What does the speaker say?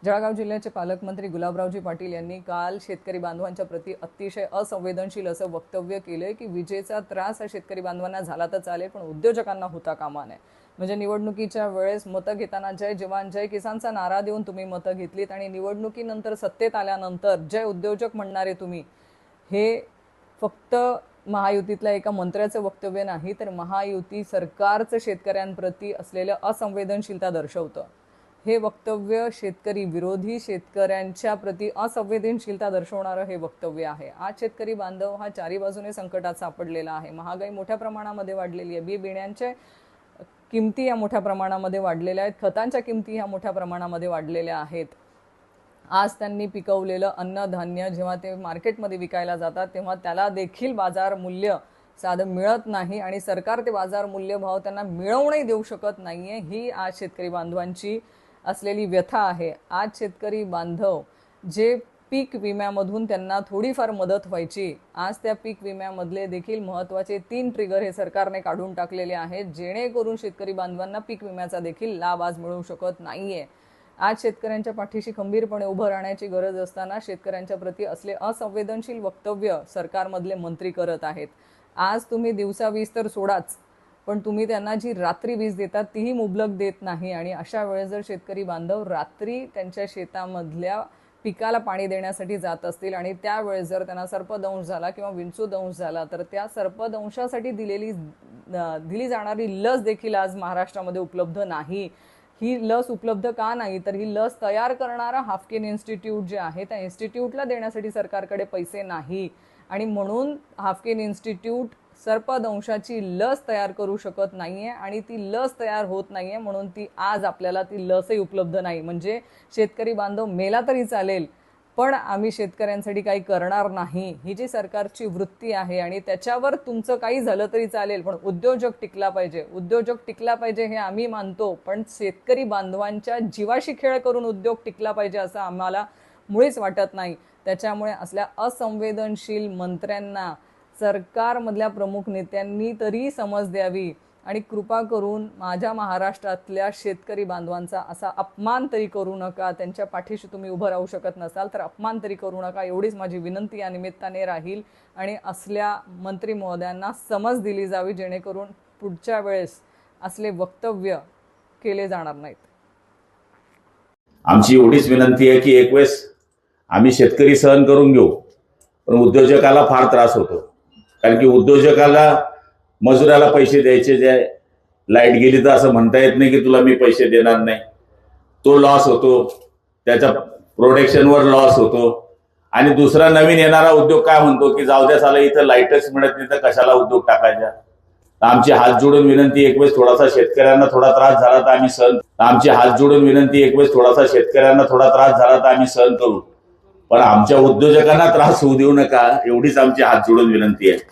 जळगाव जिल्ह्याचे पालकमंत्री गुलाबरावजी पाटील यांनी काल शेतकरी बांधवांच्या प्रति अतिशय असंवेदनशील असं वक्तव्य केलंय की विजेचा त्रास हा शेतकरी बांधवांना झाला तर चालेल पण उद्योजकांना होता कामा नये। म्हणजे निवडणुकीच्या वेळेस मतं घेताना जय जवान जय किसानचा नारा देऊन तुम्ही मतं घेतलीत आणि निवडणुकीनंतर सत्तेत आल्यानंतर जय उद्योजक म्हणणारे तुम्ही हे फक्त महायुतीतल्या एका मंत्र्याचं वक्तव्य नाही तर महायुती सरकारचं शेतकऱ्यांप्रती असलेलं असंवेदनशीलता दर्शवतं। हे वक्तव्य शेतकरी विरोधी शेतकऱ्यांच्या प्रति असंवेदनशीलता दर्शवणारं हे वक्तव्य आहे। आज शेतकरी बांधव हा चारी बाजूने संकटात सापडलेला आहे। महागाई मोठ्या प्रमाणामध्ये वाढलेली आहे, बी बियाण्यांच्या किमती या मोठ्या प्रमाणामध्ये वाढलेल्या आहेत, खतांच्या किमती ह्या मोठ्या प्रमाणामध्ये वाढलेल्या आहेत। आज त्यांनी पिकवलेलं अन्नधान्य जेव्हा ते मार्केटमध्ये विकायला जातात तेव्हा त्याला देखील बाजार मूल्य साधं मिळत नाही आणि सरकार ते बाजार मूल्य भाव त्यांना मिळवूनही देऊ शकत नाहीये। ही आज शेतकरी बांधवांची असलेली व्यथा आहे। आज शेतकरी बांधव जे पीक विम्यामधून त्यांना थोडीफार मदत व्हायची, आज त्या पीक विम्यामधले देखील महत्त्वाचे 3 ट्रिगर हे सरकारने काढून टाकलेले आहेत, जेणेकरून शेतकरी बांधवांना पीक विम्याचा देखील लाभ आज मिळू शकत नाहीये। आज शेतकऱ्यांच्या पाठीशी खंबीरपणे उभं राहण्याची गरज असताना शेतकऱ्यांच्या प्रति असले असंवेदनशील वक्तव्य सरकारमधले मंत्री करत आहेत। आज तुम्ही दिवसा वीज तर सोडाच, पण तुम्ही त्यांना जी रात्री वीज देतात तीही मुबलक देत नाही आणि अशा वेळेस जर शेतकरी बांधव रात्री त्यांच्या शेतामधल्या पिकाला पाणी देण्यासाठी जात असतील आणि त्यावेळेस जर त्यांना सर्पदंश झाला किंवा विंचूदंश झाला तर त्या सर्पदंशासाठी दिली जाणारी लस देखील आज महाराष्ट्रामध्ये उपलब्ध नाही। ही लस उपलब्ध का नाही तर ही लस तयार करणारा हाफकिन इन्स्टिट्यूट जे आहे त्या इन्स्टिट्यूटला देण्यासाठी सरकारकडे पैसे नाही आणि म्हणून हाफकिन इन्स्टिट्यूट सर्पदंशाची लस तयार करू शकत नाहीये आणि ती लस तयार होत नाहीये म्हणून ती आज आपल्याला ती लसही उपलब्ध नाही। म्हणजे शेतकरी बांधव मेला तरी चालेल पण आम्ही शेतकऱ्यांसाठी काही करणार नाही, ही जी सरकारची वृत्ती आहे आणि त्याच्यावर तुमचं काही झालं तरी चालेल पण उद्योजक टिकला पाहिजे, उद्योजक टिकला पाहिजे हे आम्ही मानतो, पण शेतकरी बांधवांच्या जीवाशी खेळ करून उद्योग टिकला पाहिजे असं आम्हाला मुळीच वाटत नाही। त्याच्यामुळे असल्या असंवेदनशील मंत्र्यांना सरकारमधल्या प्रमुख नेत्यांनी तरी समज द्यावी आणि कृपा करून माझ्या महाराष्ट्रातल्या शेतकरी बांधवांचा असा अपमान तरी करू नका। त्यांच्या पाठीशी तुम्ही उभं राहू शकत नसाल तर अपमान तरी करू नका, एवढीच माझी विनंती या निमित्ताने राहील आणि असल्या मंत्री महोदयांना समज दिली जावी जेणेकरून पुढच्या वेळेस असले वक्तव्य केले जाणार नाहीत। आमची एवढीच विनंती आहे की एक वेळेस आम्ही शेतकरी सहन करून घेऊ पण उद्योजकाला फार त्रास होतो, कारण की उद्योजकाला मजुराला पैसे द्यायचे, जे लाईट गेली तर असं म्हणता येत नाही की तुला मी पैसे देणार नाही, तो लॉस होतो, त्याच्या प्रोडक्शनवर लॉस होतो आणि दुसरा नवीन येणारा उद्योग काय म्हणतो की जाऊ द्या साला इथं लाईटच मिळत नाही तर कशाला उद्योग टाकायचा। आमची हात जोडून विनंती एक वेळेस थोडासा शेतकऱ्यांना थोडा त्रास झाला तर आम्ही सहन, आमची हात जोडून विनंती एक वेळेस थोडासा शेतकऱ्यांना थोडा त्रास झाला तर आम्ही सहन करू पण आमच्या उद्योजकांना त्रास होऊ देऊ नका, एवढीच आमची हात जोडून विनंती आहे।